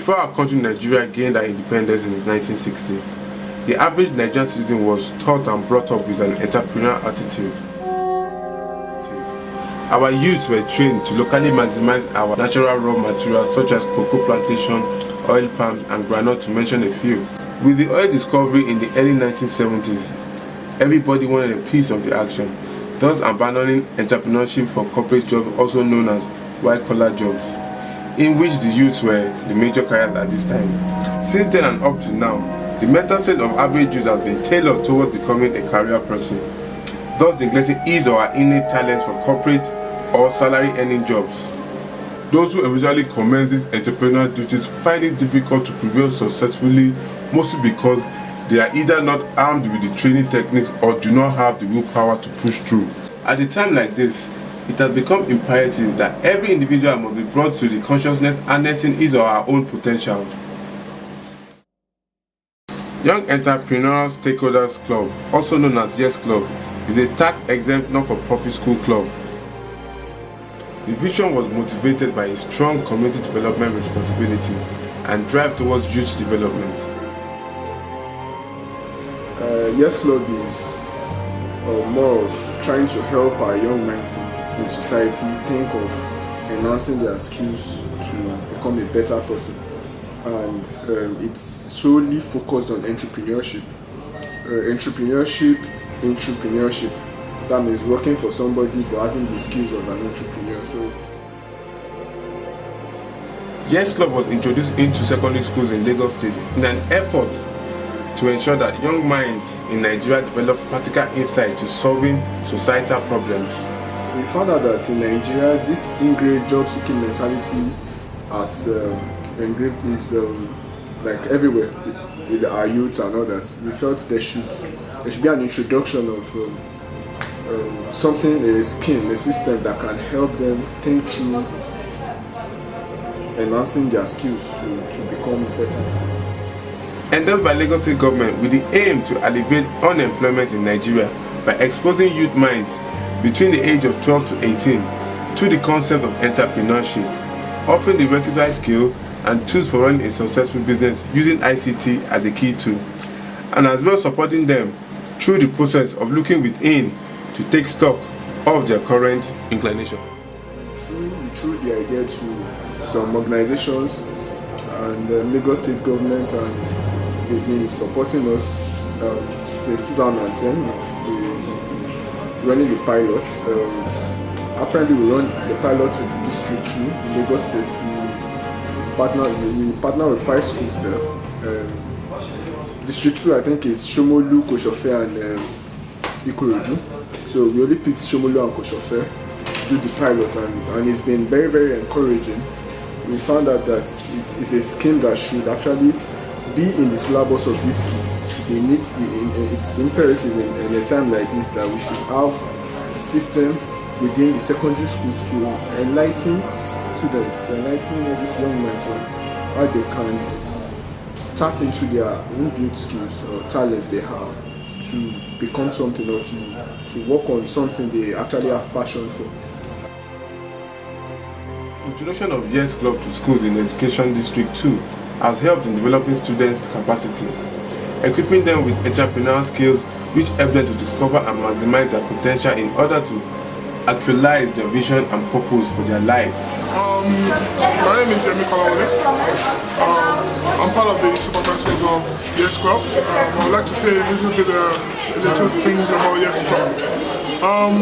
Before our country Nigeria gained our independence in the 1960s, the average Nigerian citizen was taught and brought up with an entrepreneurial attitude. Our youths were trained to locally maximize our natural raw materials such as cocoa plantation, oil palms and groundnut, to mention a few. With the oil discovery in the early 1970s, everybody wanted a piece of the action, thus abandoning entrepreneurship for corporate jobs, also known as white-collar jobs, in which the youths were the major careers at this time. Since then and up to now, the mental state of average youth has been tailored towards becoming a career person, thus neglecting his or her innate talents for corporate or salary-earning jobs. Those who eventually commence these entrepreneurial duties find it difficult to prevail successfully, mostly because they are either not armed with the training techniques or do not have the willpower to push through. At a time like this, it has become imperative that every individual must be brought to the consciousness harnessing his or her own potential. Young Entrepreneurial Stakeholders Club, also known as YES Club, is a tax-exempt not-for-profit school club. The vision was motivated by a strong community development responsibility and drive towards youth development. YES Club is more of trying to help our young minds in society think of enhancing their skills to become a better person. And it's solely focused on entrepreneurship. Entrepreneurship. That means working for somebody but having the skills of an entrepreneur. So, YES Club was introduced into secondary schools in Lagos State in an effort to ensure that young minds in Nigeria develop practical insight to solving societal problems. We found out that in Nigeria, this ingrained job-seeking mentality has engraved is like everywhere with our youth and all that. We felt there should be an introduction of something, a scheme, a system that can help them think through enhancing their skills to become better. Endorsed by Lagos State government with the aim to alleviate unemployment in Nigeria by exposing youth minds between the age of 12 to 18 to the concept of entrepreneurship, offering the requisite skill and tools for running a successful business using ICT as a key tool, and as well supporting them through the process of looking within to take stock of their current inclination. We threw the idea to some organizations and the Lagos State government, and they've been supporting us since 2010. We're running the pilots. Apparently we run the pilots with District 2 in Lagos State. We partner with 5 schools there. District 2 I think is Shomolu, Koshofe and Ikorodu. So we only picked Shomolu and Koshofe to do the pilot, and it's been very, very encouraging. We found out that it is a scheme that should actually be in the syllabus of these kids. It's imperative in a time like this that we should have a system within the secondary schools to enlighten students, to enlighten these young men on how they can tap into their inbuilt skills or talents they have to become something, or to work on something they actually have passion for. Introduction of YES Club to schools in Education District 2 has helped in developing students' capacity, equipping them with entrepreneurial skills which help them to discover and maximize their potential in order to actualize their vision and purpose for their life. My name is Yemi Kolawole. I'm part of the supervisors of YES Club. I would like to say a little things about YES Club.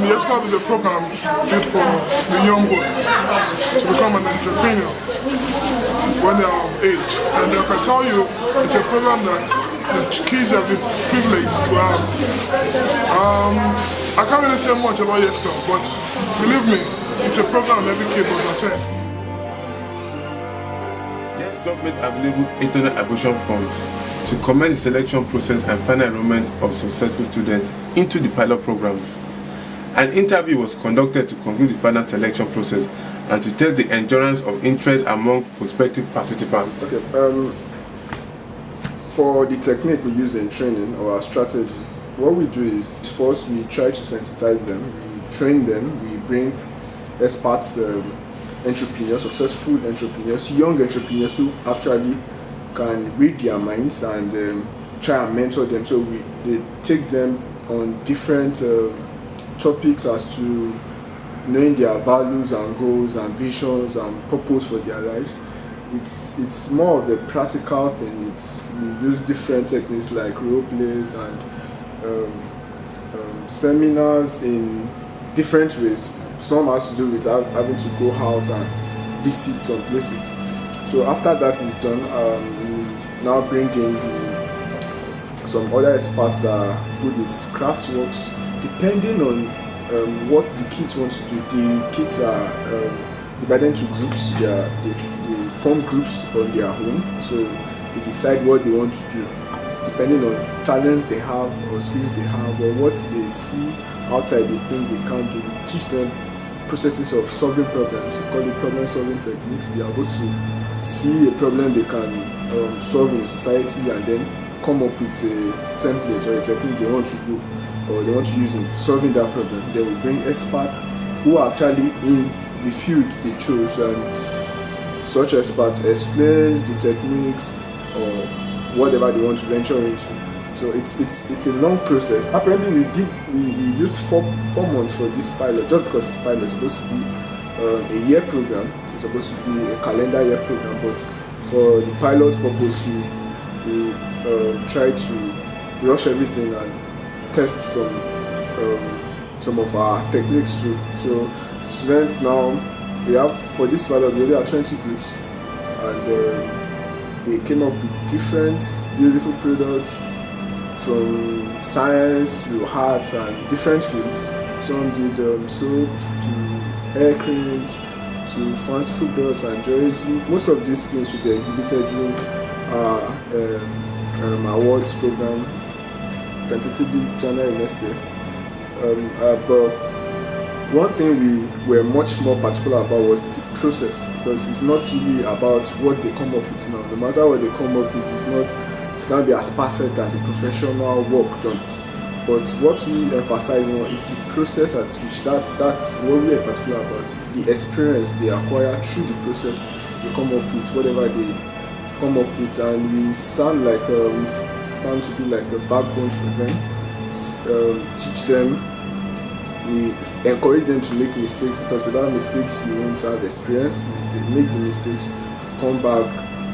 YES Club is a program built for the young ones to become an entrepreneur when they are of age. And I can tell you, it's a program that the kids have been privileged to have. I can't really say much about YES Club, but believe me, it's a program every kid must attend. YES Club made available 800 admission forms to commence the selection process and final enrollment of successful students into the pilot programs. An interview was conducted to conclude the final selection process and to test the endurance of interest among prospective participants. Okay, for the technique we use in training, or our strategy, what we do is, first we try to sensitize them, we train them, we bring experts entrepreneurs, successful entrepreneurs, young entrepreneurs who actually can read their minds and try and mentor them. So they take them on different topics as to knowing their values and goals and visions and purpose for their lives. It's more of a practical thing. We use different techniques like role plays and seminars in different ways. Some has to do with having to go out and visit some places. So after that is done, we now bring in some other experts that are good with craft works. Depending on what the kids want to do, the kids are divided into groups. They form groups on their own, so they decide what they want to do depending on talents they have or skills they have or what they see outside they think they can't do. We teach them processes of solving problems. We call it problem solving techniques. They are supposed to see a problem they can solve in society and then come up with a template or a technique they want to do or they want to use in solving that problem. Then we bring experts who are actually in the field they chose, and such experts explains the techniques or whatever they want to venture into. So it's a long process. Apparently we used four months for this pilot, just because this pilot is supposed to be a year program. It's supposed to be a calendar year program, but for the pilot purpose we try to rush everything and test some of our techniques too. So students now, we have, for this pilot we only have 20 groups, and they came up with different beautiful products from science to arts and different fields. Some did soap to hair creams to fanciful belts and jewelry. Most of these things will be exhibited during our awards program, tentatively January next year. But one thing we were much more particular about was the process, because it's not really about what they come up with now. No matter what they come up with, it can't be as perfect as a professional work done. But what we emphasize on is the process at which that's what we are particular about. The experience they acquire through the process they come up with whatever they come up with, and we stand to be like a backbone for them. Teach them. We encourage them to make mistakes, because without mistakes you won't have experience. They make the mistakes, come back,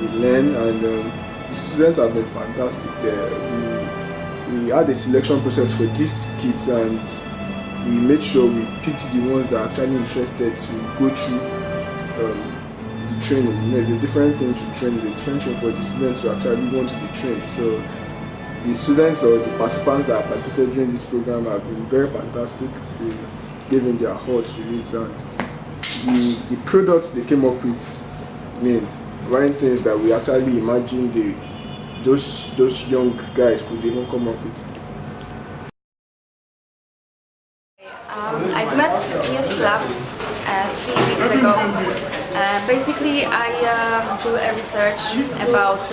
they learn, and the students have been fantastic there. We had a selection process for these kids, and we made sure we picked the ones that are actually interested to go through the training. It's a different thing to train, it's a different thing for the students who actually want to be trained. So the students or the participants that participated during this program have been very fantastic. We gave in their hearts to it, and the products they came up with, weren't things that we actually imagined those young guys could even come up with. I've met Yes Club 3 weeks ago. Basically, I do a research about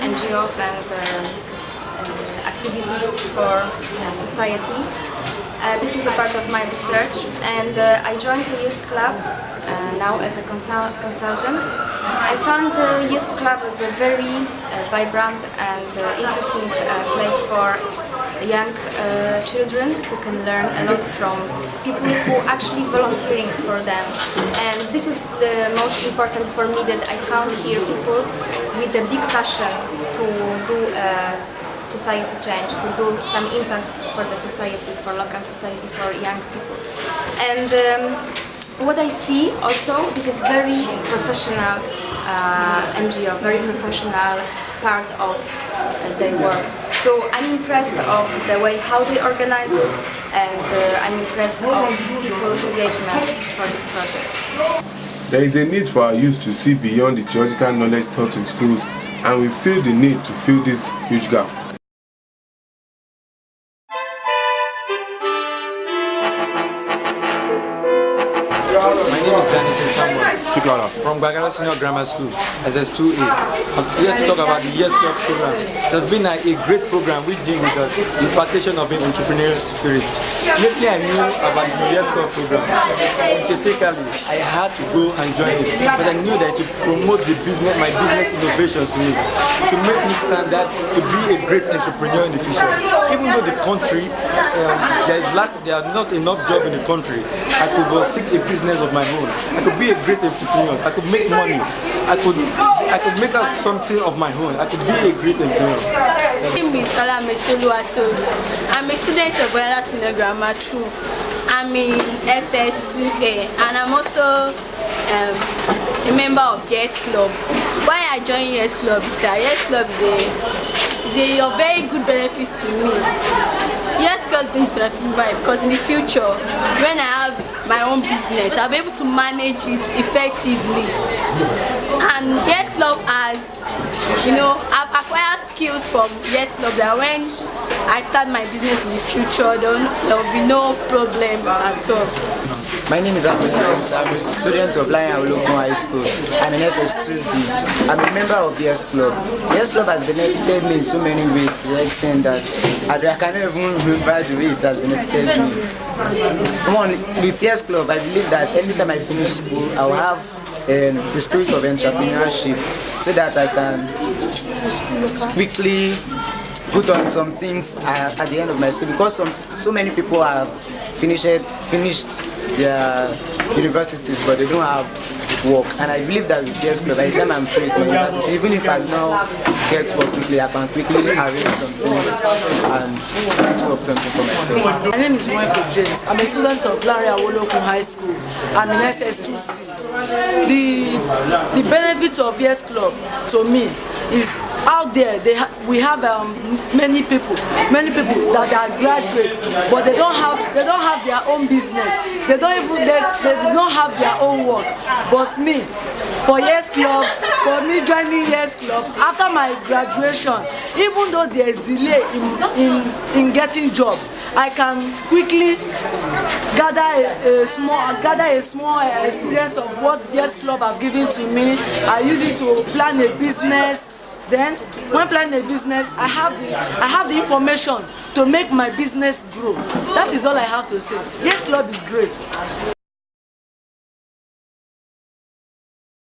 NGOs and activities for society. This is a part of my research, and I joined Yes Club now as a consultant. I found Yes Club as a very vibrant and interesting place for young children who can learn a lot from people who are actually volunteering for them. And this is the most important for me, that I found here people with a big passion to do society change, to do some impact for the society, for local society, for young people. And what I see also, this is very professional NGO, very professional part of their work. So I'm impressed of the way how they organize it, and I'm impressed of people's engagement for this project. There is a need for our youth to see beyond the theoretical knowledge taught in schools, and we feel the need to fill this huge gap. My name is Dennis Samuel. Speak louder. From Bagara Senior Grammar School, SS2A. I'm here to talk about the Yes Club program. It has been a great program which deals with the impartation of an entrepreneurial spirit. Lately I knew about the Yes Club program. Specifically, I had to go and join it, but I knew that to promote my business innovations to me, to make me stand out to be a great entrepreneur in the future. Even though the country, there are not enough jobs in the country, I could seek a business of my own. I could be a great entrepreneur. I could make money. I could make out something of my own. I could be a great entrepreneur. My name is Olamide Oluwatobi. I'm a student of Bagara Senior Grammar School. I'm in SS2A and I'm also a member of Yes Club. Why I joined Yes Club is that Yes Club is a very good benefit to me. Yes Club is going to benefit me because in the future, when I have my own business, I'll be able to manage it effectively. And Yes Club has, I've acquired skills from Yes Club that when I start my business in the future, there will be no problem at all. My name is Anthony. I'm a student of Lion Awolokun High School. I'm in SS2D. I'm a member of the Yes Club. The Yes Club has benefited me in so many ways to the extent that I cannot even remember the way it has benefited me. With Yes Club, I believe that anytime I finish school, I will have the spirit of entrepreneurship so that I can quickly put on some things at the end of my school, because so many people have finished their universities but they don't have work, and I believe that with Yes Club, by the time I'm through with my university, even if I don't get work quickly, I can quickly arrange some things and fix up something for myself. My name is Michael James. I'm a student of Lion Awolokun High School. I'm in SS2C. The benefit of Yes Club to me is out there we have many people that are graduates, but they don't have their own business. They don't have their own work. But me, for Yes Club, for me joining Yes Club after my graduation, even though there is delay in getting job, I can quickly gather a small experience of what Yes Club have given to me. I use it to plan a business. Then, when planning a business, I have the information to make my business grow. That is all I have to say. Yes Club is great.